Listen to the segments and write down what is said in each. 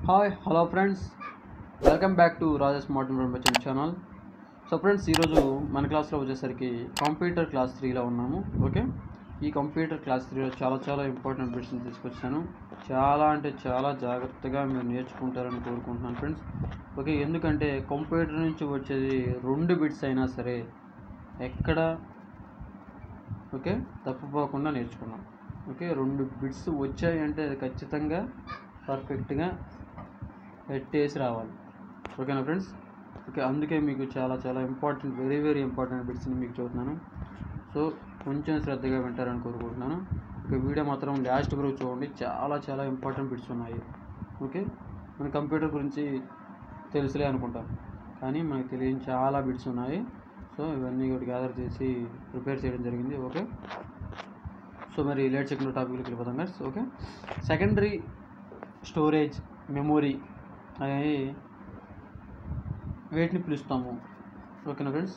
Hi hello friends, welcome back to Raja smart information channel. So friends, ఈరోజు మన క్లాస్లో వచ్చేసరికి కంప్యూటర్ క్లాస్ 3లో ఉన్నాము. ఓకే, ఈ కంప్యూటర్ క్లాస్ 3లో చాలా ఇంపార్టెంట్ బిట్స్ని తీసుకొచ్చాను. చాలా జాగ్రత్తగా మీరు నేర్చుకుంటారని కోరుకుంటున్నాను ఫ్రెండ్స్. ఓకే, ఎందుకంటే కంప్యూటర్ నుంచి వచ్చేది 2 బిట్స్ అయినా సరే ఎక్కడ ఓకే తప్పుపోకుండా నేర్చుకున్నాం. ఓకే, 2 బిట్స్ వచ్చాయి అంటే అది ఖచ్చితంగా పర్ఫెక్ట్గా పెట్టేసి రావాలి. ఓకేనా ఫ్రెండ్స్? ఓకే, అందుకే మీకు చాలా ఇంపార్టెంట్, వెరీ ఇంపార్టెంట్ బిట్స్ని మీకు చూస్తున్నాను. సో కొంచెం శ్రద్ధగా వింటారని కోరుకుంటున్నాను. ఓకే, వీడియో మాత్రం లాస్ట్ వరకు చూడండి. చాలా ఇంపార్టెంట్ బిట్స్ ఉన్నాయి. ఓకే, మన కంప్యూటర్ గురించి తెలుసులే అనుకుంటాం, కానీ మనకు తెలియని చాలా బిట్స్ ఉన్నాయి. సో ఇవన్నీ కూడా గ్యాదర్ చేసి ప్రిపేర్ చేయడం జరిగింది. ఓకే, సో మరి లేట్ చేయకుండా టాపిక్లోకి వెళ్ళిపోతాం guys. Okay, secondary storage memory అనేది వేటిని పిలుస్తాము? ఓకేనా ఫ్రెండ్స్,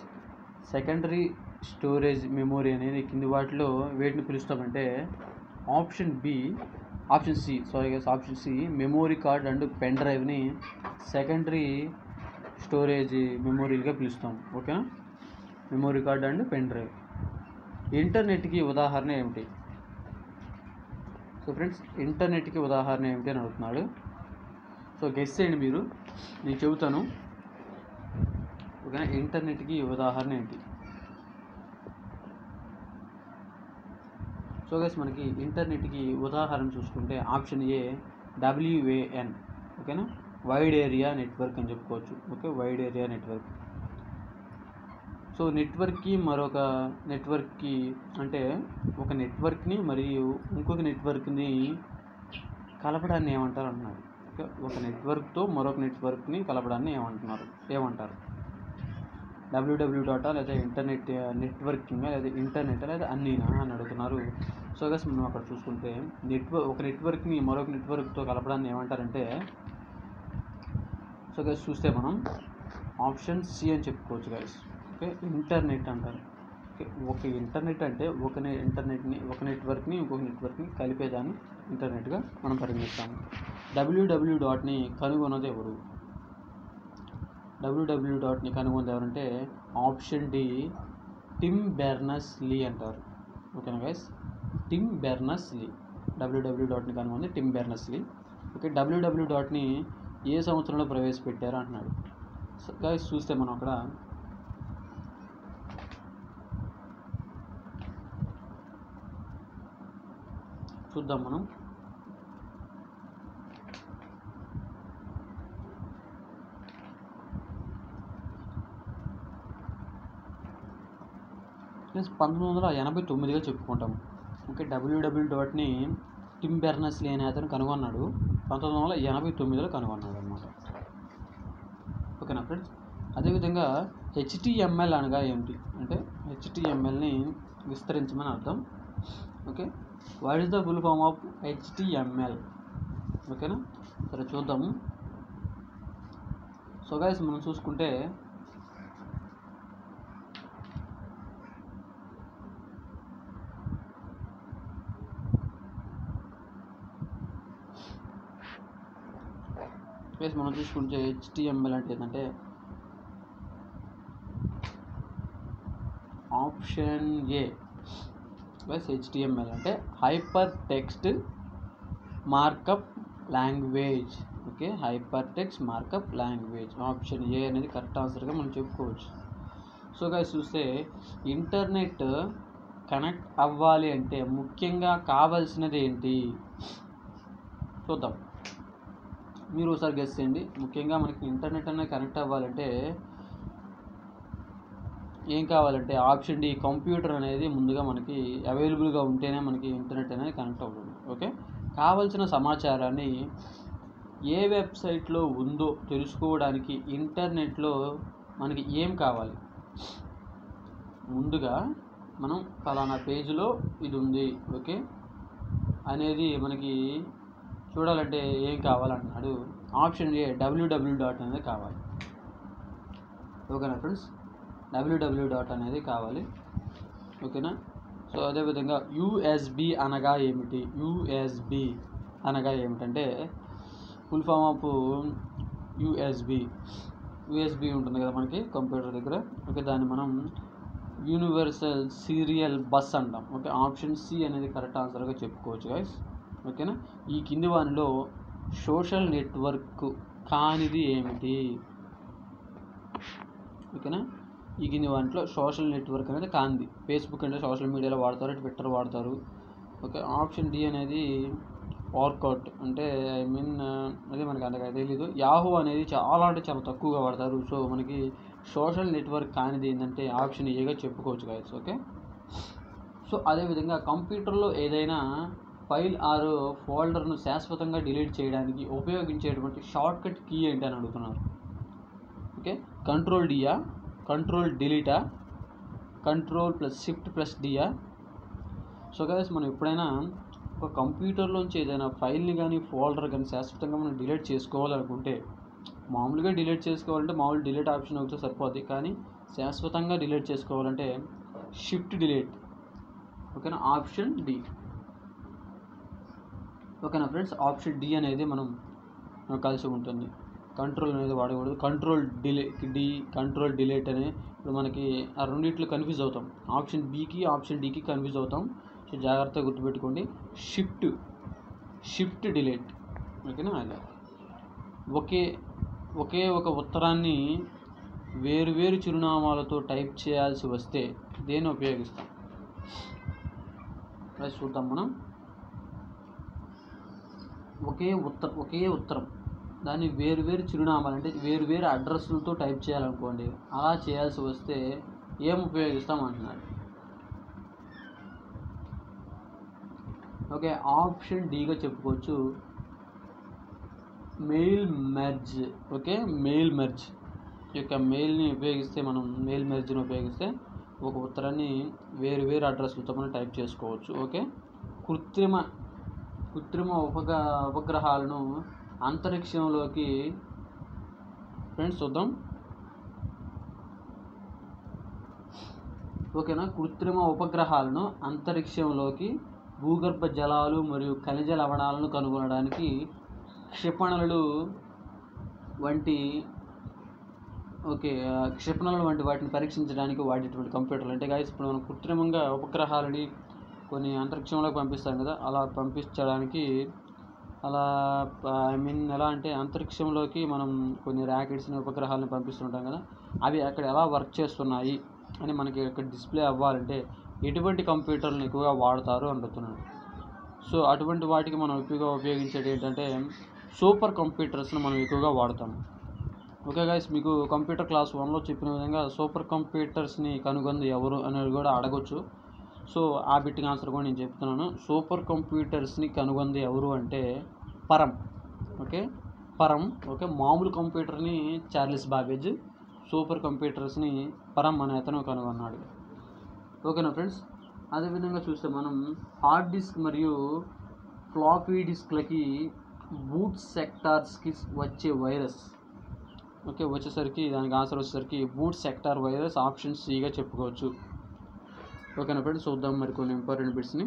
సెకండరీ స్టోరేజ్ మెమొరీ అనేది కింది వాటిలో వేటిని పిలుస్తామంటే option C memory card and pen డ్రైవ్ని సెకండరీ స్టోరేజ్ మెమొరీలుగా పిలుస్తాం. ఓకేనా, memory card and pen drive. ఇంటర్నెట్కి ఉదాహరణ ఏమిటి? సో ఫ్రెండ్స్, ఇంటర్నెట్కి ఉదాహరణ ఏమిటి అని అడుగుతున్నాడు. సో గెస్ చేయండి మీరు, నేను చెబుతాను. ఓకేనా, ఇంటర్నెట్కి ఉదాహరణ ఏంటి? సో గైస్, మనకి ఇంటర్నెట్కి ఉదాహరణ చూసుకుంటే ఆప్షన్ ఏ WAN. ఓకేనా, వైడ్ ఏరియా నెట్వర్క్ అని చెప్పుకోవచ్చు. Okay, wide area network. So నెట్వర్క్కి మరొక నెట్వర్క్కి అంటే ఒక నెట్వర్క్ని మరియు ఇంకొక నెట్వర్క్ని కలపడాన్ని ఏమంటారు అంటున్నారు. ఓకే, ఒక నెట్వర్క్తో మరొక నెట్వర్క్ని కలపడాన్ని ఏమంటారు? www లేదా ఇంటర్నెట్ నెట్వర్కింగ్ లేదా ఇంటర్నెట్ లేదా అన్నీనా అని అడుగుతున్నారు. సో గైస్, మనం అక్కడ చూసుకుంటే ఒక నెట్వర్క్ని మరొక నెట్వర్క్తో కలపడాన్ని ఏమంటారంటే, సో గైస్ చూస్తే మనం ఆప్షన్ సి అని చెప్పుకోవచ్చు గైస్. ఓకే, ఇంటర్నెట్ అంటారు. ఓకే, ఒక ఇంటర్నెట్ అంటే ఒక నెట్వర్క్ని ఇంకొక నెట్వర్క్ని కలిపేదాన్ని ఇంటర్నెట్గా మనం పరిగణిస్తాము. www కనుగొన్నది ఎవరు? www కనుగొన్నది ఎవరంటే ఆప్షన్ డి టిమ్ బెర్నర్స్-లీ అంటారు. ఓకేనా గైస్, టిమ్ బెర్నర్స్-లీ. www కనుగొన్నది టిమ్ బెర్నర్స్-లీ. ఓకే, www ఏ సంవత్సరంలో ప్రవేశపెట్టారు అంటున్నాడు. సో గైస్ చూస్తే మనం అక్కడ చూద్దాం. మనం ప్లస్ 1989గా చెప్పుకుంటాం. ఓకే, www టిమ్ బెర్నర్స్-లీ అనే అతను కనుగొన్నాడు. 1989లో కనుగొన్నాడు అనమాట. ఓకేనా ఫ్రెండ్స్, అదేవిధంగా HTML అనగా ఏమిటి అంటే HTMLని విస్తరించమని అర్థం. Okay, what is the full form of HTML? ఓకేనా, సరే చూద్దాము. సో గైస్, మనం చూసుకుంటే HTML అంటే ఏంటంటే ఆప్షన్ ఏ ప్లస్ HTML అంటే hyper text markup language. Okay, hyper text markup language. Option A అనేది కరెక్ట్ ఆన్సర్గా మనం చెప్పుకోవచ్చు. సో గైస్ చూస్తే ఇంటర్నెట్ కనెక్ట్ అవ్వాలి అంటే ముఖ్యంగా కావాల్సినది ఏంటి చూద్దాం. మీరు ఒకసారి గెస్ చేయండి. ముఖ్యంగా మనకి ఇంటర్నెట్ అనేది కనెక్ట్ అవ్వాలంటే ఏం కావాలంటే ఆప్షన్ డి కంప్యూటర్ అనేది ముందుగా మనకి అవైలబుల్గా ఉంటేనే మనకి ఇంటర్నెట్ అనేది కనెక్ట్ అవుతుంది. ఓకే, కావాల్సిన సమాచారాన్ని ఏ వెబ్సైట్లో ఉందో తెలుసుకోవడానికి ఇంటర్నెట్లో మనకి ఏం కావాలి? ముందుగా మనం ఫలానా పేజీలో ఇది ఉంది ఓకే అనేది మనకి చూడాలంటే ఏం కావాలంటున్నాడు. ఆప్షన్ ఏ www అనేది కావాలి. ఓకేనా ఫ్రెండ్స్, www అనేది కావాలి. ఓకేనా, సో అదేవిధంగా USB అనగా ఏమిటి? USB అనగా ఏమిటంటే ఫుల్ ఫామ్ ఆఫ్ యూఎస్బి ఉంటుంది కదా మనకి కంప్యూటర్ దగ్గర. ఓకే, దాన్ని మనం యూనివర్సల్ సీరియల్ బస్ అంటాం. ఓకే, ఆప్షన్ సి అనేది కరెక్ట్ ఆన్సర్గా చెప్పుకోవచ్చు గైస్. ఓకేనా, ఈ కింది వానిలో సోషల్ నెట్వర్క్ కానిది ఏమిటి? ఓకేనా, ఈ కింది వాటిలో సోషల్ నెట్వర్క్ అనేది కానిది. ఫేస్బుక్ అంటే సోషల్ మీడియాలో వాడతారు, ట్విట్టర్ వాడతారు. ఓకే, ఆప్షన్ డి అనేది ఆర్కౌట్ అంటే అది మనకి అంతగా తెలీదు. యాహూ అనేది చాలా అంటే చాలా తక్కువగా వాడతారు. సో మనకి సోషల్ నెట్వర్క్ కానిది ఏంటంటే ఆప్షన్ ఏగా చెప్పుకోవచ్చు గైస్. ఓకే, సో అదేవిధంగా కంప్యూటర్లో ఏదైనా ఫైల్ ఆర్ ఫోల్డర్ను శాశ్వతంగా డిలీట్ చేయడానికి ఉపయోగించేటువంటి షార్ట్కట్ కీ ఏంటి అని అడుగుతున్నారు. ఓకే, కంట్రోల్ డియా, కంట్రోల్ డిలీటా, కంట్రోల్ ప్లస్ షిఫ్ట్ ప్లస్ డియా? సో గైస్, మనం ఎప్పుడైనా ఒక కంప్యూటర్లోంచి ఏదైనా ఫైల్ని కానీ ఫోల్డర్ కానీ శాశ్వతంగా మనం డిలీట్ చేసుకోవాలనుకుంటే, మామూలుగా డిలీట్ చేసుకోవాలంటే మామూలు డిలీట్ ఆప్షన్ అవుతే సరిపోద్ది, కానీ శాశ్వతంగా డిలీట్ చేసుకోవాలంటే షిఫ్ట్ డిలీట్. ఓకేనా, ఆప్షన్ డి. ఓకేనా ఫ్రెండ్స్, ఆప్షన్ డి అనేది మనం కలిసి ఉంటుంది. కంట్రోల్ అనేది వాడకూడదు. కంట్రోల్ డిలీట్ అని ఇప్పుడు మనకి ఆ రెండిట్లో కన్ఫ్యూజ్ అవుతాం. ఆప్షన్ బికి ఆప్షన్ డికి కన్ఫ్యూజ్ అవుతాం. సో జాగ్రత్తగా గుర్తుపెట్టుకోండి, షిఫ్ట్ డిలీట్. ఓకేనా, అలా ఒకే ఒక ఉత్తరాన్ని వేరు చిరునామాలతో టైప్ చేయాల్సి వస్తే దేన్ని ఉపయోగిస్తాం? అది చూద్దాం మనం. ఒకే ఉత్తరం దాన్ని వేరు చిరునామాలు అంటే వేరు అడ్రస్లతో టైప్ చేయాలనుకోండి, అలా చేయాల్సి వస్తే ఏం ఉపయోగిస్తాం అంటున్నాడు. ఓకే, ఆప్షన్ డిగా చెప్పుకోవచ్చు, mail merge. Okay, mail merge యొక్క మెయిల్ని ఉపయోగిస్తే, మనం మెయిల్ మెర్జ్ని ఉపయోగిస్తే ఒక ఉత్తరాన్ని వేరు అడ్రస్లతో మనం టైప్ చేసుకోవచ్చు. ఓకే, కృత్రిమ ఉపగ్రహాలను అంతరిక్షంలోకి ఫ్రెండ్స్ చూద్దాం. ఓకేనా, కృత్రిమ ఉపగ్రహాలను అంతరిక్షంలోకి భూగర్భ జలాలు మరియు ఖనిజ లవణాలను కనుగొనడానికి క్షిపణులు వంటి వాటిని పరీక్షించడానికి వాడేటువంటి కంప్యూటర్లు. అంటే గాయస్, ఇప్పుడు మనం కృత్రిమంగా ఉపగ్రహాలని కొన్ని అంతరిక్షంలోకి పంపిస్తాం కదా, అలా పంపించడానికి ఎలా అంటే అంతరిక్షంలోకి మనం కొన్ని ర్యాకెట్స్ని ఉపగ్రహాలను పంపిస్తుంటాం కదా, అవి అక్కడ ఎలా వర్క్ చేస్తున్నాయి అని మనకి ఇక్కడ డిస్ప్లే అవ్వాలంటే ఎటువంటి కంప్యూటర్లను ఎక్కువగా వాడతారు అడుగుతున్నాడు. సో అటువంటి వాటికి మనం ఎక్కువగా ఉపయోగించేది ఏంటంటే సూపర్ కంప్యూటర్స్ని మనం ఎక్కువగా వాడతాము. ఓకే గైస్, మీకు కంప్యూటర్ క్లాస్ 1లో చెప్పిన విధంగా సూపర్ కంప్యూటర్స్ని కనుగొంది ఎవరు అనేది కూడా అడగొచ్చు. సో ఆ బిట్కి ఆన్సర్ కూడా నేను చెప్తున్నాను. సూపర్ కంప్యూటర్స్ని కనుగొంది ఎవరు అంటే పరం. ఓకే, మామూలు కంప్యూటర్ని చార్లెస్ బాబేజ్, సూపర్ కంప్యూటర్స్ని పరం అనే అతను కనుగొన్నాడు. ఓకేనా ఫ్రెండ్స్, అదేవిధంగా చూస్తే మనం హార్డ్ డిస్క్ మరియు ఫ్లాపీ డిస్క్లకి బూట్ సెక్టార్స్కి వచ్చే వైరస్. ఓకే, దానికి ఆన్సర్ వచ్చేసరికి బూట్ సెక్టార్ వైరస్, ఆప్షన్ సిగా చెప్పుకోవచ్చు. ఓకేనా ఫ్రెండ్స్, చూద్దాం మరి కొన్ని ఇంపార్టెంట్ బిట్స్ని.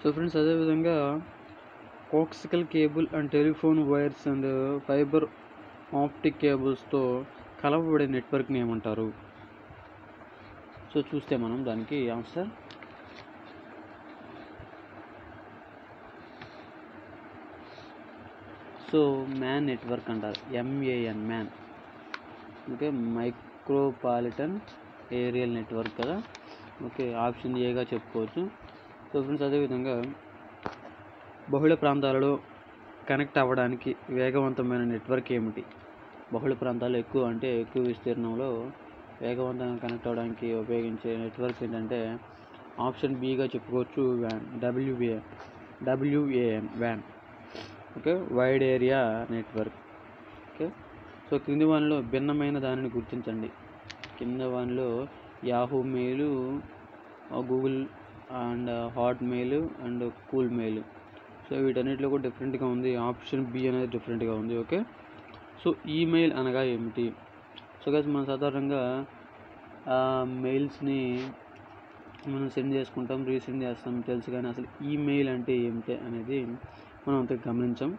సో ఫ్రెండ్స్, అదేవిధంగా coaxial cable and telephone wires and fiber optic కేబుల్స్తో కలపబడే నెట్వర్క్ని ఏమంటారు? సో చూస్తే మనం దానికి ఆన్సర్ సో మ్యాన్ నెట్వర్క్ అంటారు, MAN man. Okay, micropolitan aerial network కదా. ఓకే, ఆప్షన్ ఏగా చెప్పుకోవచ్చు. సో ఫ్రెండ్స్, అదేవిధంగా బహుళ ప్రాంతాలలో కనెక్ట్ అవ్వడానికి వేగవంతమైన నెట్వర్క్ ఏమిటి? బహుళ ప్రాంతాలు ఎక్కువ విస్తీర్ణంలో వేగవంతంగా కనెక్ట్ అవ్వడానికి ఉపయోగించే నెట్వర్క్ ఏంటంటే ఆప్షన్ బిగా చెప్పుకోవచ్చు, WAN van. Okay, wide area network. Okay, so క్రింది వానిలో భిన్నమైన దానిని గుర్తించండి. కింద వానిలో Yahoo mail, Google and hot male and cool mail. So వీటన్నిటిలో కూడా డిఫరెంట్గా ఉంది. ఆప్షన్ బి అనేది డిఫరెంట్గా ఉంది. ఓకే, సో ఈమెయిల్ అనగా ఏమిటి? సో గైస్, మనం సాధారణంగా మెయిల్స్ని మనం సెండ్ చేసుకుంటాం, రీసెండ్ చేస్తాం తెలుసు, కానీ అసలు ఈమెయిల్ అంటే ఏమిటి అనేది మనం అంత గమనించాం.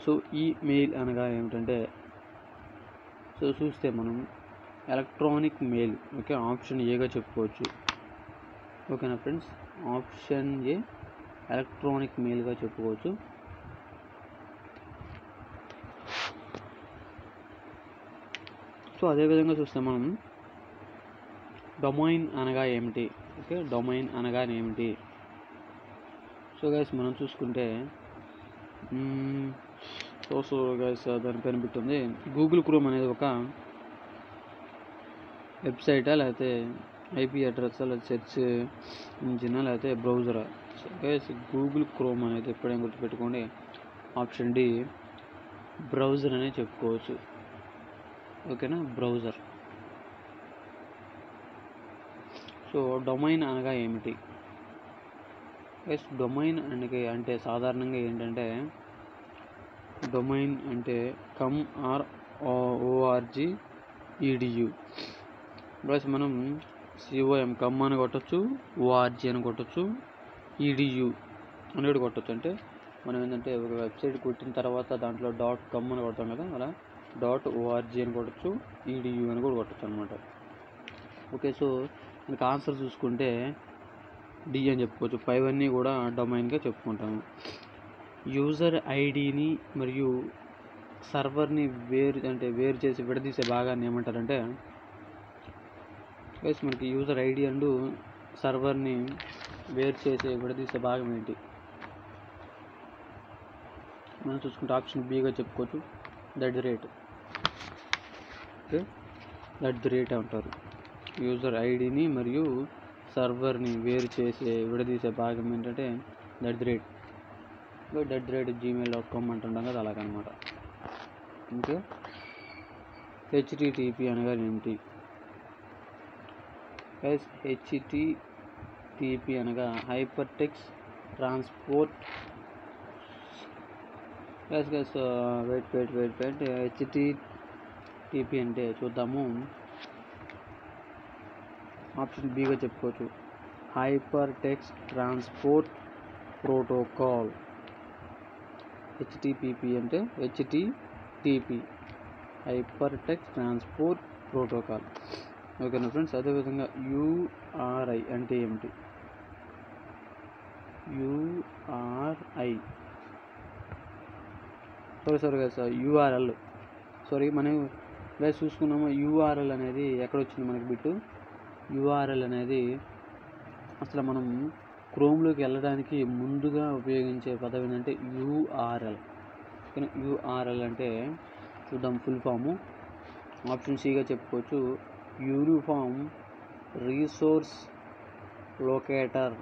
సో ఈ మెయిల్ అనగా ఏమిటంటే, సో చూస్తే మనం ఎలక్ట్రానిక్ మెయిల్, ఓకే, ఆప్షన్ ఏగా చెప్పుకోవచ్చు. ఓకేనా ఫ్రెండ్స్, ఆప్షన్ ఏ ఎలక్ట్రానిక్ మెయిల్గా చెప్పుకోవచ్చు. సో అదేవిధంగా చూస్తే మనం డొమైన్ అనగా ఏమిటి, ఓకే, డొమైన్ అనగా ఏమిటి. సో గైస్ మనం చూసుకుంటే సో గైస్ దానిపైన బిట్టుంది. గూగుల్ క్రోమ్ అనేది ఒక వెబ్సైటా, లేకపోతే ఐపీ అడ్రస్, లేకపోతే సెర్చ్ ఇంజినా, లేకపోతే బ్రౌజరా. సో గైస్ గూగుల్ క్రోమ్ అనేది ఎప్పుడైనా గుర్తుపెట్టుకోండి, ఆప్షన్ డి బ్రౌజర్ అనే చెప్పుకోవచ్చు. ఓకేనా, బ్రౌజర్. సో డొమైన్ అనగా ఏమిటి? ఎస్, డొమైన్ అంటే సాధారణంగా ఏంటంటే, డొమైన్ అంటే com or ORG EDU. Plus మనం సిఓఎం కమ్ అని కొట్టచ్చు, ఓఆర్జీ అని కొట్టచ్చు, ఈడియు అని కూడా కొట్టచ్చు. అంటే మనం ఏంటంటే ఒక వెబ్సైట్ కొట్టిన తర్వాత దాంట్లో .com అని కొడతాం కదా, అలా .org అని కొట్టచ్చు, ఈడియు అని కూడా కొట్టచ్చు అనమాట. ఓకే, సో మనకు ఆన్సర్ చూసుకుంటే డి అని చెప్పుకోవచ్చు. 5 అన్నీ కూడా డొమైన్గా చెప్పుకుంటాము. యూజర్ ఐడిని మరియు సర్వర్ని వేరు చేసి విడదీసే భాగాన్ని ఏమంటారంటే, గైస్ మనకి యూజర్ ఐడి అండ్ సర్వర్ని వేరు చేసి విడదీసే భాగం ఏంటి మనం చూసుకుంటే ఆప్షన్ బిగా చెప్పుకోవచ్చు, @. ఓకే, @. అంటారు. యూజర్ ఐడిని మరియు సర్వర్ని వేరు చేసే విడదీసే భాగం ఏంటంటే @. gmail.com అంటుంటాం కదా, అలాగనమాట. ఓకే, హెచ్టిటిపి అనగా ఏమిటి? హెచ్టిటిపి అనగా hyper text transport. Wait HTTP అంటే చూద్దాము. ఆప్షన్ బిగా చెప్పుకోవచ్చు, hyper text transport protocol. HTTP అంటే HTTP, hyper text transport protocol. ఓకేనా ఫ్రెండ్స్, అదేవిధంగా యూఆర్ఐ అంటే ఏమిటి? URI URL. మనం ఇలా చూసుకున్నాము. యూఆర్ఎల్ అనేది ఎక్కడ వచ్చింది మనకి బిట్టు? యూఆర్ఎల్ అనేది అసలు మనం క్రోమ్లోకి వెళ్ళడానికి ముందుగా ఉపయోగించే పదం ఏంటంటే యూఆర్ఎల్. యూఆర్ఎల్ అంటే చూద్దాం ఫుల్ ఫాము. ఆప్షన్ సిగా చెప్పుకోవచ్చు, uniform resource locator.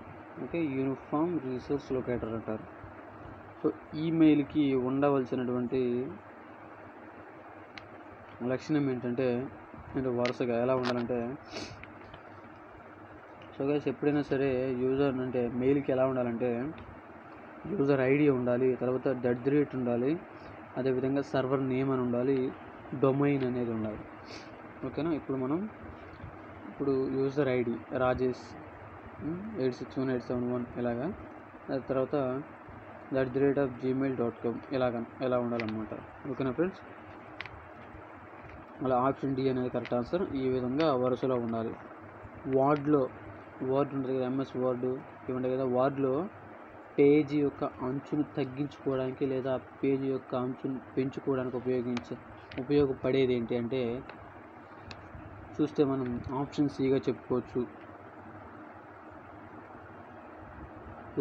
Okay, uniform resource locator అంటారు. సో ఈమెయిల్కి ఉండవలసినటువంటి లక్షణం ఏంటంటే, వరుసగా ఎలా ఉండాలంటే, సో గైస్ ఎప్పుడైనా సరే యూజర్ అంటే మెయిల్కి ఎలా ఉండాలంటే, యూజర్ ఐడి ఉండాలి, తర్వాత @ ఉండాలి, అదేవిధంగా సర్వర్ నేమ్ అని ఉండాలి, డొమైన్ అనేది ఉండాలి. ఓకేనా, ఇప్పుడు యూజర్ ఐడి రాజేష్ 861871 ఇలాగా, తర్వాత @gmail.com ఇలా ఉండాలన్నమాట. ఓకేనా ఫ్రెండ్స్, అలా ఆప్షన్ డి అనేది కరెక్ట్ ఆన్సర్. ఈ విధంగా వరుసలో ఉండాలి. వర్డ్ ఉంటుంది కదా, MS వర్డ్ ఇవ్వండి కదా, వర్డ్లో పేజీ యొక్క అంచును తగ్గించుకోవడానికి లేదా పేజీ యొక్క అంచును పెంచుకోవడానికి ఉపయోగపడేది ఏంటి అంటే చూస్తే మనం ఆప్షన్ సిగా చెప్పుకోవచ్చు,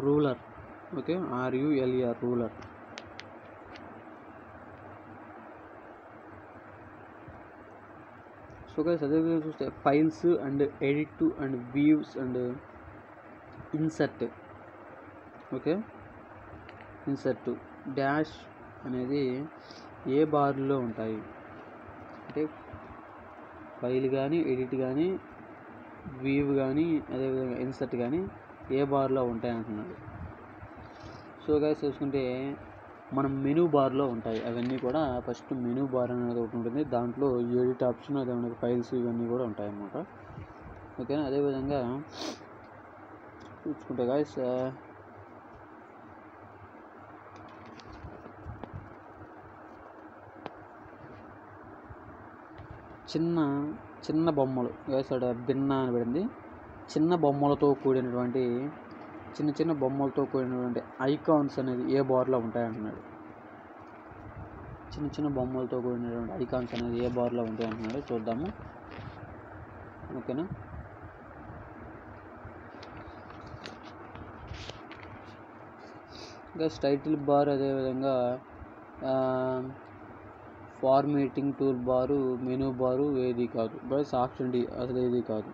ruler. Okay, RULER ruler. So guys అదేవిధంగా చూస్తే files and edit and views and insert. Okay, insert dash అనేది ఏ బార్లో ఉంటాయి అంటే ఫైల్ కానీ, ఎడిట్ కానీ, వ్యూ కానీ, అదేవిధంగా ఇన్సర్ట్ కానీ ఏ బార్లో ఉంటాయి అంటున్నారు. సో గైస్ చూసుకుంటే మనం మెనూ బార్లో ఉంటాయి. అవన్నీ కూడా ఫస్ట్ మెనూ బార్ అనేది ఒకటి ఉంటుంది, దాంట్లో ఎడిట్ ఆప్షన్, అదే ఫైల్స్ ఇవన్నీ కూడా ఉంటాయి అన్నమాట. ఓకేనా, అదేవిధంగా చూసుకుంటే గైస్ చిన్న చిన్న బొమ్మలు వేసాడ భిన్న అని పడింది. చిన్న బొమ్మలతో కూడినటువంటి చిన్న బొమ్మలతో కూడినటువంటి ఐకాన్స్ అనేది ఏ బార్లో ఉంటాయంటున్నాడు. చిన్న బొమ్మలతో కూడినటువంటి ఐకాన్స్ అనేది ఏ బార్లో ఉంటాయి అంటున్నాడు. చూద్దాము. ఓకేనా. ఇంకా టైటిల్ బార్, అదేవిధంగా ఫార్మేటింగ్ టూల్ బారు, మెనూ బారు ఏది కాదు. బస్ ఆప్షన్ డి అసలు ఏది కాదు.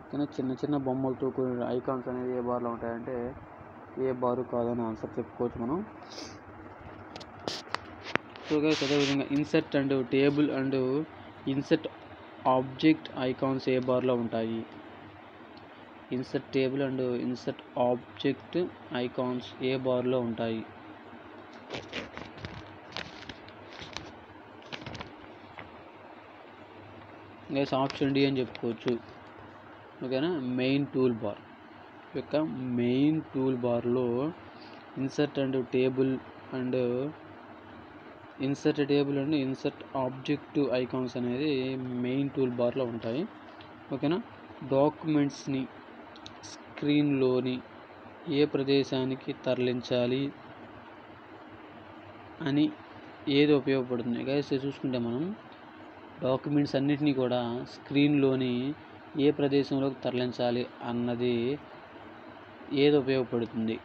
కానీ చిన్న బొమ్మలతో కూడిన ఐకాన్స్ అనేది ఏ బార్లో ఉంటాయంటే ఏ బారు కాదని ఆన్సర్ చెప్పుకోవచ్చు మనం. సో గైస్, అదేవిధంగా insert and table and insert object icons A బార్లో ఉంటాయి. Insert table and insert object icons A బార్లో ఉంటాయి. గైస్ ఆప్షన్ డి అని చెప్పుకోవచ్చు. ఓకేనా. మెయిన్ టూల్ బార్ యొక్క మెయిన్ టూల్ బార్లో insert table and insert object icons అనేది మెయిన్ టూల్ బార్లో ఉంటాయి. ఓకేనా. డాక్యుమెంట్స్ని స్క్రీన్లోని ఏ ప్రదేశానికి తరలించాలి అని ఏది ఉపయోగపడుతుంది. గైస్ చూసుకుంటే మనం డాక్యుమెంట్స్ అన్నిటినీ కూడా స్క్రీన్లోని ఏ ప్రదేశంలోకి తరలించాలి అన్నది ఏది ఉపయోగపడుతుంది.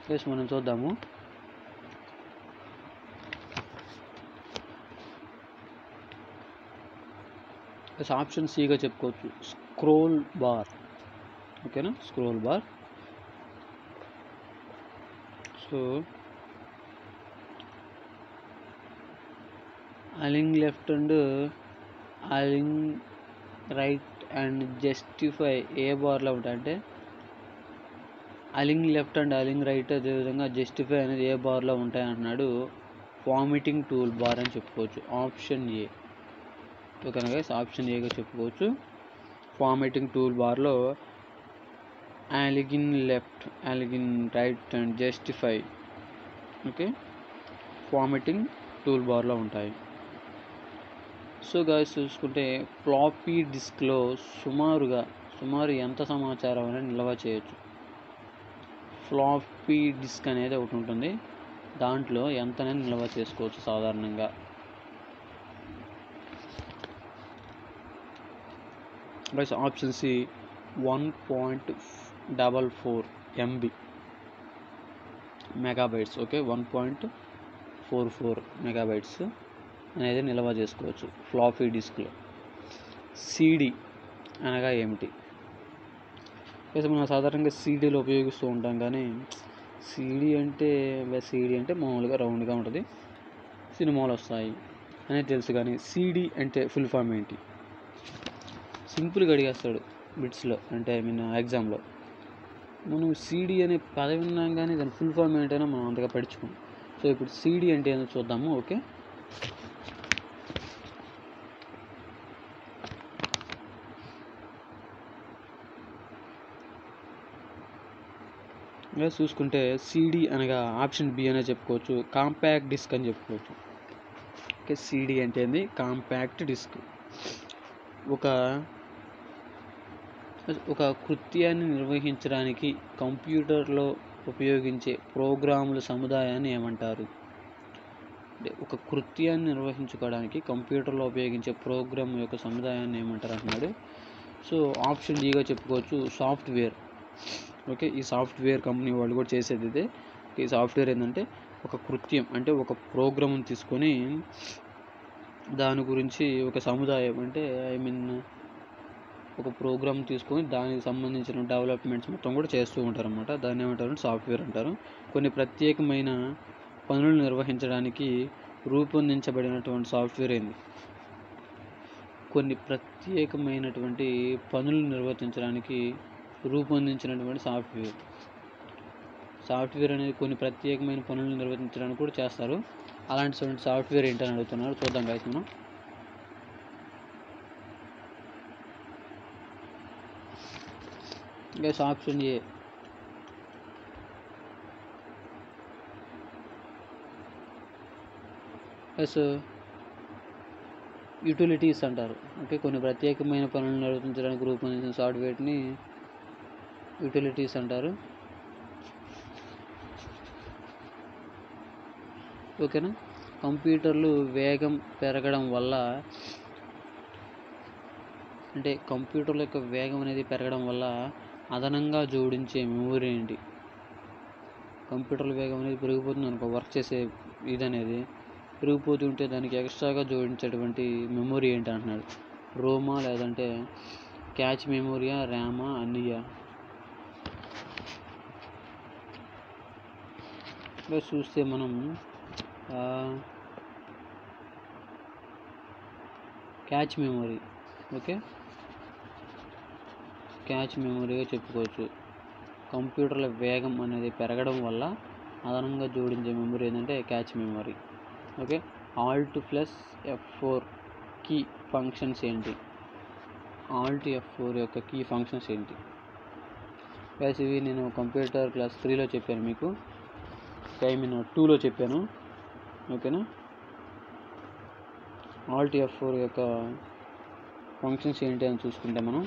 గైస్ మనం చూద్దాము. ఆప్షన్ సిగా చెప్పుకోవచ్చు. Scroll bar. ఓకేనా. Scroll bar. So అలింగ్ left and అలింగ్ right and justify ఏ బార్లో ఉంటాయంటే అలింగ్ లెఫ్ట్ అండ్ అలింగ్ రైట్, అదేవిధంగా జస్టిఫై అనేది ఏ బార్లో ఉంటాయి అంటున్నాడు. ఫార్మేటింగ్ టూల్ బార్ అని చెప్పుకోవచ్చు. Option A. ఓకేనా గైస్, ఆప్షన్ ఏగా చెప్పుకోవచ్చు. ఫార్మేటింగ్ టూల్ బార్లో align left, align right and justify okay formatting tool బార్లో ఉంటాయి. సో గైస్ చూసుకుంటే ఫ్లాపీ డిస్క్లో సుమారు ఎంత సమాచారం అనేది నిల్వ చేయొచ్చు. ఫ్లాపీ డిస్క్ అనేది ఒకటి ఉంటుంది. దాంట్లో ఎంత అనేది నిల్వ చేసుకోవచ్చు సాధారణంగా. Guys option C 1.44 MB megabytes. Okay, 1.44 megabytes అనేది నిల్వ చేసుకోవచ్చు ఫ్లాపీ డిస్క్లో. సీడీ అనగా ఏమిటి? మనం సాధారణంగా సీడీలో ఉపయోగిస్తూ ఉంటాం, కానీ సీడీ అంటే మామూలుగా రౌండ్గా ఉంటుంది, సినిమాలు వస్తాయి అనేది తెలుసు. కానీ సీడీ అంటే ఫుల్ ఫామ్ ఏంటి? సింపుల్గా అడిగేస్తాడు బిట్స్లో, అంటే ఎగ్జామ్లో. మనం సీడీ అనే పదవి విన్నాం, కానీ దాని ఫుల్ ఫామ్ ఏంటైనా మనం అంతగా పడుచుకోం. సో ఇప్పుడు సీడీ అంటే ఏంటో చూద్దాము. ఓకే, ఇలా చూసుకుంటే సీడీ అనగా ఆప్షన్ బి అనే చెప్పుకోవచ్చు, కాంపాక్ట్ డిస్క్ అని చెప్పుకోవచ్చు. ఓకే, సీడీ అంటే ఏంది? Compact disc. ఒక కృత్యాన్ని నిర్వహించడానికి కంప్యూటర్లో ఉపయోగించే ప్రోగ్రాముల సముదాయాన్ని ఏమంటారు? ఒక కృత్యాన్ని నిర్వహించుకోవడానికి కంప్యూటర్లో ఉపయోగించే ప్రోగ్రామ్ యొక్క సముదాయాన్ని ఏమంటారు అంటున్నాడు. సో ఆప్షన్ డిగా చెప్పుకోవచ్చు, సాఫ్ట్వేర్. ఓకే, ఈ సాఫ్ట్వేర్ కంపెనీ వాళ్ళు కూడా చేసేది ఇదే. ఈ సాఫ్ట్వేర్ ఏంటంటే ఒక కృత్యం, అంటే ఒక ప్రోగ్రామ్ని తీసుకొని దాని గురించి ఒక సముదాయం, అంటే ఒక ప్రోగ్రామ్ తీసుకొని దానికి సంబంధించిన డెవలప్మెంట్స్ మొత్తం కూడా చేస్తూ ఉంటారు అన్నమాట. దాన్ని ఏమంటారు? సాఫ్ట్వేర్ అంటారు. కొన్ని ప్రత్యేకమైన పనులు నిర్వహించడానికి రూపొందించబడినటువంటి సాఫ్ట్వేర్ ఏంది? కొన్ని ప్రత్యేకమైనటువంటి పనులు నిర్వర్తించడానికి రూపొందించినటువంటి సాఫ్ట్వేర్ అనేది కొన్ని ప్రత్యేకమైన పనులు నిర్వర్తించడానికి కూడా చేస్తారు. అలాంటి సాఫ్ట్వేర్ ఏంటని అడుగుతున్నారు. చూద్దాం గైస్ మనం. Guys option A. Guys utilities అంటారు. ఓకే, కొన్ని ప్రత్యేకమైన పనులను నిర్వహించడానికి రూపొందించిన సాఫ్ట్వేర్ని యుటిలిటీస్ అంటారు. ఓకేనా. కంప్యూటర్లు వేగం పెరగడం వల్ల, అంటే కంప్యూటర్ల యొక్క వేగం అనేది పెరగడం వల్ల అదనంగా జోడించే మెమొరీ ఏంటి? కంప్యూటర్ల వేగం అనేది పెరిగిపోతుంది అనుకో, వర్క్ చేసే ఇది అనేది పెరిగిపోతుంటే దానికి ఎక్స్ట్రాగా జోడించేటువంటి మెమొరీ ఏంటి అంటున్నాడు. రోమా, లేదంటే క్యాచ్ మెమొరియా, ర్యామా, అన్నీయా? ఇలా చూస్తే మనం క్యాచ్ మెమొరీ, ఓకే, క్యాచ్ మెమొరీగా చెప్పుకోవచ్చు. కంప్యూటర్ల వేగం అనేది పెరగడం వల్ల అదనంగా జోడించే మెమొరీ ఏంటంటే cache memory. Okay, alt plus F4 key functions ఏంటి? ఆల్ట్ F4 యొక్క కీ ఫంక్షన్స్ ఏంటి? ప్లస్ ఇవి నేను కంప్యూటర్ క్లాస్ 3లో చెప్పాను మీకు, ఐ మీన్ 2లో చెప్పాను. ఓకేనా. ఆల్ట్ F4 యొక్క ఫంక్షన్స్ ఏంటి అని చూసుకుంటే మనం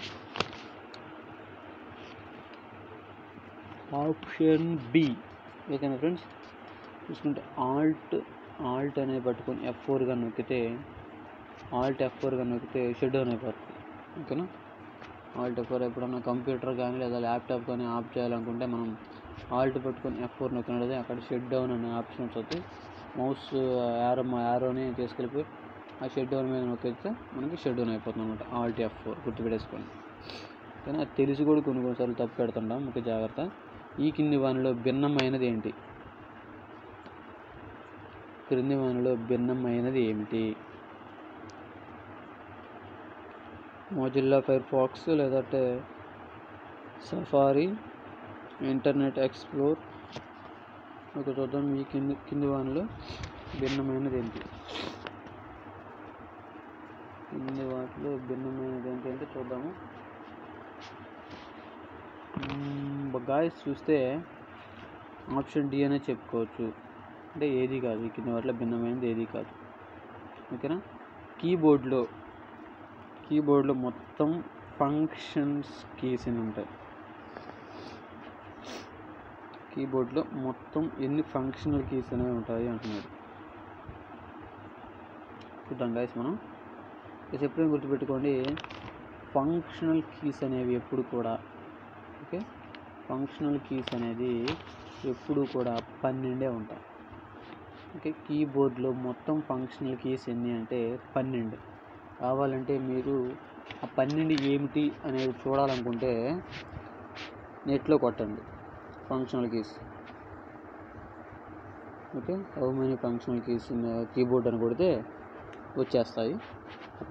ఆప్షన్ బి. ఓకేనా ఫ్రెండ్స్, చూసుకుంటే ఆల్ట్ అనేది పట్టుకొని F4 గా నొక్కితే, షట్ డౌన్ అయిపోతుంది. ఓకేనా. ఆల్ట్ F4 ఎప్పుడన్నా కంప్యూటర్ కానీ లేదా ల్యాప్టాప్ కానీ ఆఫ్ చేయాలనుకుంటే మనం ఆల్ట్ పట్టుకొని F4 నొక్కినట్లయితే అక్కడ షట్ డౌన్ అనే ఆప్షన్ వస్తుంది. మౌస్ యారోని తీసుకెళ్ళిపోయి ఆ షట్ డౌన్ మీద నొక్కితే మనకి షట్ డౌన్ అయిపోతుంది అనమాట. Alt F4 గుర్తుపెట్టేసుకోండి. కానీ అది తెలిసి కూడా కొన్నిసార్లు తప్పు పెడుతుంటాం, ముఖ్య జాగ్రత్త. ఈ కింది వానిలో భిన్నమైనది ఏంటి? క్రింది వానిలో భిన్నమైనది ఏమిటి? మొజిల్లా ఫైర్ ఫాక్స్, లేదంటే సఫారీ, ఇంటర్నెట్ ఎక్స్ప్లోర్. ఒక చూద్దాం, ఈ కింది వానిలో భిన్నమైనది ఏంటి? కింది వాటిలో భిన్నమైనది ఏంటి అంటే చూద్దాము. గాయస్ చూస్తే ఆప్షన్ డి అనే చెప్పుకోవచ్చు. అంటే ఏది కాదు, ఈ కింద వాటిలో భిన్నమైనది ఏది కాదు. ఓకేనా. కీబోర్డ్లో మొత్తం ఫంక్షన్స్ కీస్ అని ఉంటాయి. కీబోర్డ్లో మొత్తం ఎన్ని ఫంక్షనల్ కీస్ అనేవి ఉంటాయి అంటున్నారు. చూద్దాం గాయస్ మనం. ఎప్పుడైనా గుర్తుపెట్టుకోండి, ఫంక్షనల్ కీస్ అనేవి ఎప్పుడు కూడా, ఓకే, ఫంక్షనల్ కీస్ అనేది ఎప్పుడు కూడా 12 ఉంటాయి. ఓకే, కీబోర్డ్లో మొత్తం ఫంక్షనల్ కీస్ ఎన్ని అంటే 12. కావాలంటే మీరు ఆ 12 ఏమిటి అనేది చూడాలనుకుంటే నెట్లో కొట్టండి functional keys. Okay, how many functional keys in keyboard అని కొడితే వచ్చేస్తాయి.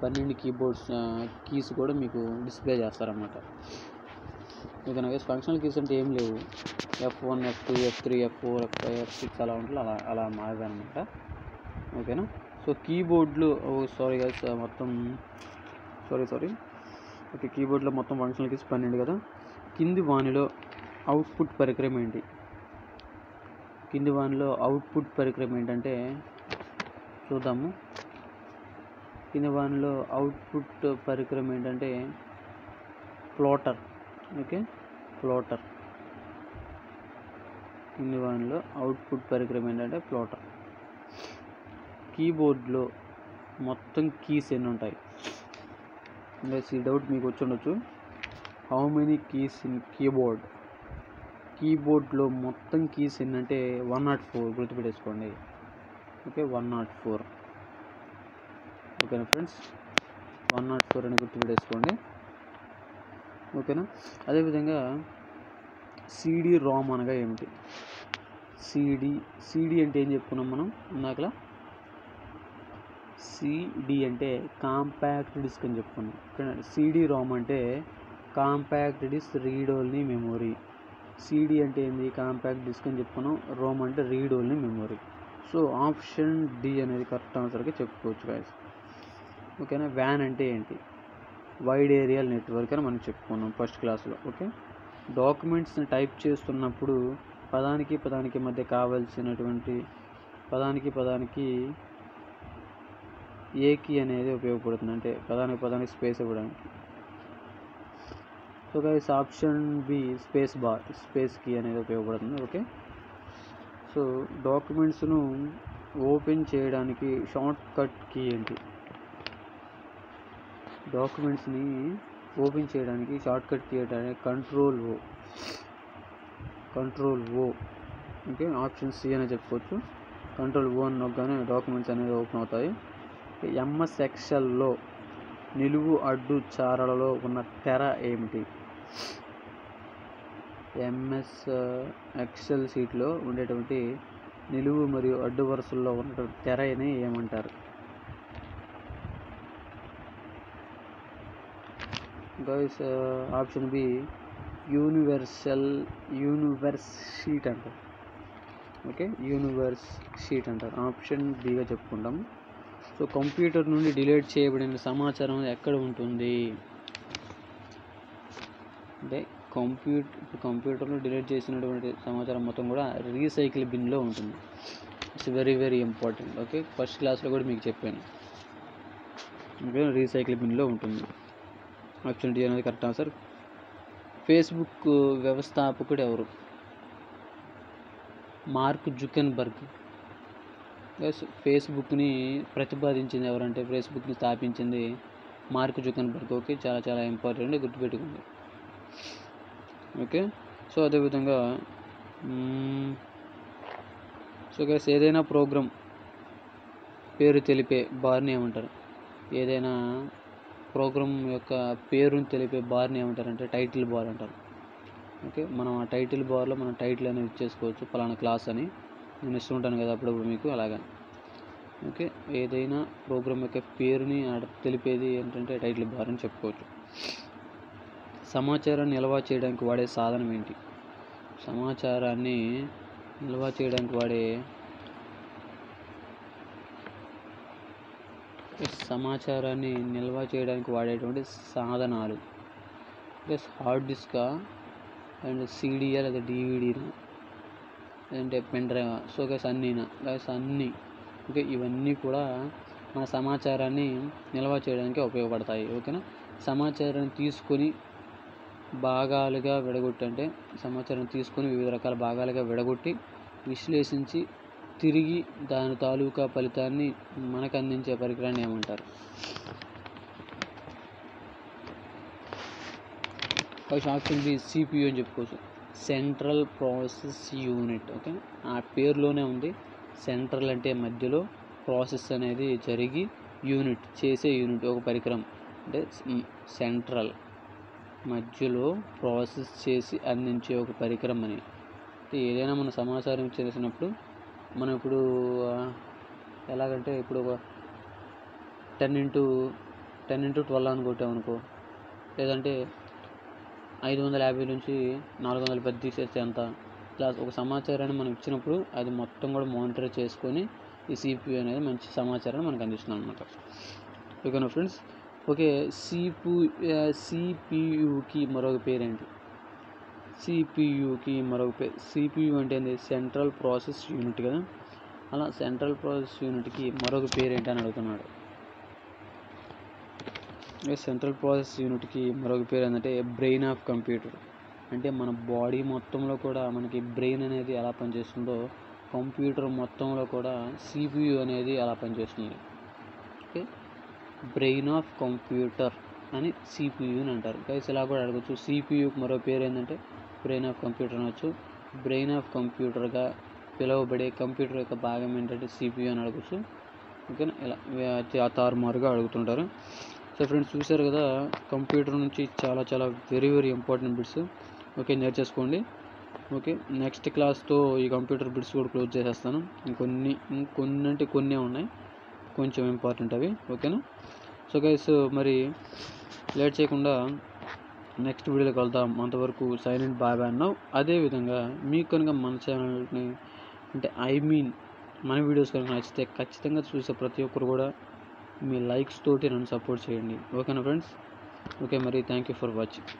12 కీస్ కూడా మీకు డిస్ప్లే చేస్తారన్నమాట. ఓకేనా. ఫంక్షనల్ కీస్ అంటే ఏం లేవు, F1, F2, F3, F4, F5, F6 అలా ఉంటుంది, అలా మారదనమాట. ఓకేనా. సో కీబోర్డ్లో సారీ ఓకే, కీబోర్డ్లో మొత్తం ఫంక్షనల్ కీస్ 12 కదా. కింది వానిలో అవుట్పుట్ పరికరం ఏంటి? కింది వానిలో అవుట్పుట్ పరికరం ఏంటంటే చూద్దాము. కింది వానిలో అవుట్పుట్ పరికరం ఏంటంటే ప్లాటర్. Okay, platter. కింది వానిలో అవుట్పుట్ పరికరం ఏంటంటే ప్లాటర్. కీబోర్డ్లో మొత్తం కీస్ ఎన్ని ఉంటాయి? ఈ డౌట్ మీకు వచ్చి ఉండొచ్చు. How many keys in keyboard? కీబోర్డ్లో మొత్తం కీస్ ఎన్ని అంటే 104. గుర్తుపెట్టేసుకోండి. ఓకే, 104. ఓకేనా ఫ్రెండ్స్, 104 అని గుర్తుపెట్టేసుకోండి. ఓకేనా. అదేవిధంగా సిడి రామ్ అనగా ఏమిటి? సిడి అంటే ఏం చెప్పుకున్నాం మనం ఇందాకలా? సిడి అంటే కాంపాక్ట్ డిస్క్ అని చెప్పుకున్నాం. సిడి రామ్ అంటే compact disc read only memory. CD అంటే ఏంది? కాంపాక్ట్ డిస్క్ అని చెప్పుకున్నాం. రోమ్ అంటే read only memory. So option D అనేది కరెక్ట్ ఆన్సర్గా చెప్పుకోవచ్చు గాయస్. ఓకేనా. వ్యాన్ అంటే ఏంటి? వైడ్ ఏరియల్ నెట్వర్క్ అని మనం చెప్పుకున్నాం ఫస్ట్ క్లాస్లో. ఓకే, డాక్యుమెంట్స్ని టైప్ చేస్తున్నప్పుడు పదానికి మధ్య కావాల్సినటువంటి పదానికి ఏ కీ అనేది ఉపయోగపడుతుంది, అంటే పదానికి స్పేస్ ఇవ్వడానికి. So guys option B space key అనేది ఉపయోగపడుతుంది. ఓకే, సో డాక్యుమెంట్స్ను ఓపెన్ చేయడానికి షార్ట్ కట్ కీ ఏంటి? డాక్యుమెంట్స్ని ఓపెన్ చేయడానికి షార్ట్ కట్ కీ ఏంటంటే control O. Okay, option C అనే చెప్పుకోవచ్చు. కంట్రోల్ ఓ అని నొక్కగానే డాక్యుమెంట్స్ అనేది ఓపెన్ అవుతాయి. ఎంఎస్ ఎక్సెల్లో నిలువు అడ్డు చారలలో ఉన్న తెర ఏమిటి? ఎంఎస్ ఎక్సెల్ షీట్లో ఉండేటువంటి నిలువు మరియు అడ్డు వరుసల్లో ఉన్నటువంటి తెరని ఏమంటారు? Guys option B universe sheet అంటారు. ఓకే, యూనివర్స్ షీట్ అంటారు. ఆప్షన్ బిగా చెప్పుకుంటాము. సో కంప్యూటర్ నుండి డిలీట్ చేయబడిన సమాచారం ఎక్కడ ఉంటుంది? అంటే కంప్యూటర్లో డిలీట్ చేసినటువంటి సమాచారం మొత్తం కూడా రీసైకిల్ బిన్లో ఉంటుంది. It's very very important. Okay, first క్లాస్లో కూడా మీకు చెప్పాను. ఓకే, రీసైకిల్ బిన్లో ఉంటుంది. ఆప్షన్ డి అనేది కరెక్ట్ ఆన్సర్. ఫేస్బుక్ వ్యవస్థాపకుడు ఎవరు? Mark Zuckerberg. ఫేస్బుక్ని ప్రతిపాదించింది ఎవరంటే ఫేస్బుక్ని స్థాపించింది మార్క్ జుకర్బర్గ్. ఓకే, చాలా చాలా ఇంపార్టెంట్, గుర్తుపెట్టుకోండి. ఓకే, సో అదేవిధంగా సో గైస్ ఏదైనా ప్రోగ్రామ్ పేరు తెలిపే బార్ని ఏమంటారు? ఏదైనా ప్రోగ్రామ్ యొక్క పేరుని తెలిపే బార్ని ఏమంటారంటే టైటిల్ బార్ అంటారు. ఓకే, మనం ఆ టైటిల్ బార్లో మనం టైటిల్ అనేది ఇచ్చేసుకోవచ్చు, పలానా క్లాస్ అని. నేను ఇస్తుంటాను కదా అప్పుడప్పుడు మీకు, అలాగా. ఓకే, ఏదైనా ప్రోగ్రామ్ యొక్క పేరుని తెలిపేది ఏంటంటే టైటిల్ బార్ అని చెప్పుకోవచ్చు. సమాచారాన్ని నిల్వ చేయడానికి వాడే సాధనం ఏంటి? సమాచారాన్ని నిల్వ చేయడానికి వాడే వాడేటువంటి సాధనాలు ప్లస్ హార్డ్ డిస్కా అండ్ సిడియా లేదా డివిడీనా లేదంటే పెన్ డ్రైవ్. సో గైస్ అన్నీ. ఓకే, ఇవన్నీ కూడా మన సమాచారాన్ని నిల్వ చేయడానికి ఉపయోగపడతాయి. ఓకేనా, సమాచారాన్ని తీసుకొని భాగాలుగా విడగొట్టి, అంటే సమాచారాన్ని తీసుకొని వివిధ రకాల భాగాలుగా విడగొట్టి విశ్లేషించి తిరిగి దాని తాలూకా ఫలితాన్ని మనకు అందించే పరికరాన్ని ఏమంటారు? ఆప్షన్ బి సిపియు అని చెప్పుకోవచ్చు. Central process unit. ఓకే, ఆ పేరులోనే ఉంది. సెంట్రల్ అంటే మధ్యలో, ప్రాసెస్ అనేది జరిగి, యూనిట్ చేసే యూనిట్ ఒక పరికరం. అంటే సెంట్రల్ మధ్యలో ప్రాసెస్ చేసి అందించే ఒక పరికరం అని. ఏదైనా మన సమాచారం చేసినప్పుడు మనం ఇప్పుడు ఎలాగంటే ఇప్పుడు ఒక 10x12 అని కొట్టామనుకో, లేదంటే 550 నుంచి 410 తీసేస్తే ఎంత? ఇలా ఒక సమాచారాన్ని మనం ఇచ్చినప్పుడు అది మొత్తం కూడా మానిటర్ చేసుకొని ఈ సిపియు అనేది మంచి సమాచారాన్ని మనకు అందిస్తుంది అనమాట. ఓకేనా ఫ్రెండ్స్? ఓకే, సిపియుకి మరొక పేరేంటి? సిపియుకి మరొక పేరు, సిపియు అంటే ఏంటి? సెంట్రల్ ప్రాసెస్ యూనిట్ కదా. అలా సెంట్రల్ ప్రాసెస్ యూనిట్కి మరొక పేరు ఏంటి అని అడుగుతున్నాడు. సెంట్రల్ ప్రాసెస్ యూనిట్కి మరొక పేరు ఏంటంటే బ్రెయిన్ ఆఫ్ కంప్యూటర్. అంటే మన బాడీ మొత్తంలో కూడా మనకి బ్రెయిన్ అనేది ఎలా పనిచేస్తుందో కంప్యూటర్ మొత్తంలో కూడా సిపియు అనేది ఎలా పనిచేస్తుంది. ఓకే, బ్రెయిన్ ఆఫ్ కంప్యూటర్ అని సిపియుని అంటారు. గైస్ ఇలా కూడా అడగచ్చు. సిపియుకి మరో పేరు ఏంటంటే బ్రెయిన్ ఆఫ్ కంప్యూటర్ అనవచ్చు. బ్రెయిన్ ఆఫ్ కంప్యూటర్గా పిలువబడే కంప్యూటర్ యొక్క భాగం ఏంటంటే సిపియు అని అడగచ్చు. ఓకేనా, ఇలా తారుమారుగా అడుగుతుంటారు. సో ఫ్రెండ్స్, చూసారు కదా, కంప్యూటర్ నుంచి చాలా చాలా very very important bits. Okay, నేర్చేసుకోండి. ఓకే, నెక్స్ట్ క్లాస్తో ఈ కంప్యూటర్ బిట్స్ కూడా క్లోజ్ చేసేస్తాను. కొన్ని ఉన్నాయి, కొంచెం ఇంపార్టెంట్ అవి. ఓకేనా? సో గైస్, మరి లేట్ చేయకుండా నెక్స్ట్ వీడియోలో కలుద్దాం. అంతవరకు సైలెంట్ బాయ్ బాయ్ అన్నావు. అదేవిధంగా మీకు కనుక మన ఛానల్ని మన వీడియోస్ కనుక నచ్చితే ఖచ్చితంగా చూసే ప్రతి ఒక్కరు కూడా మీ లైక్స్ తోటి నన్ను సపోర్ట్ చేయండి. ఓకేనా ఫ్రెండ్స్? ఓకే, మరి థ్యాంక్ యూ ఫర్ వాచింగ్.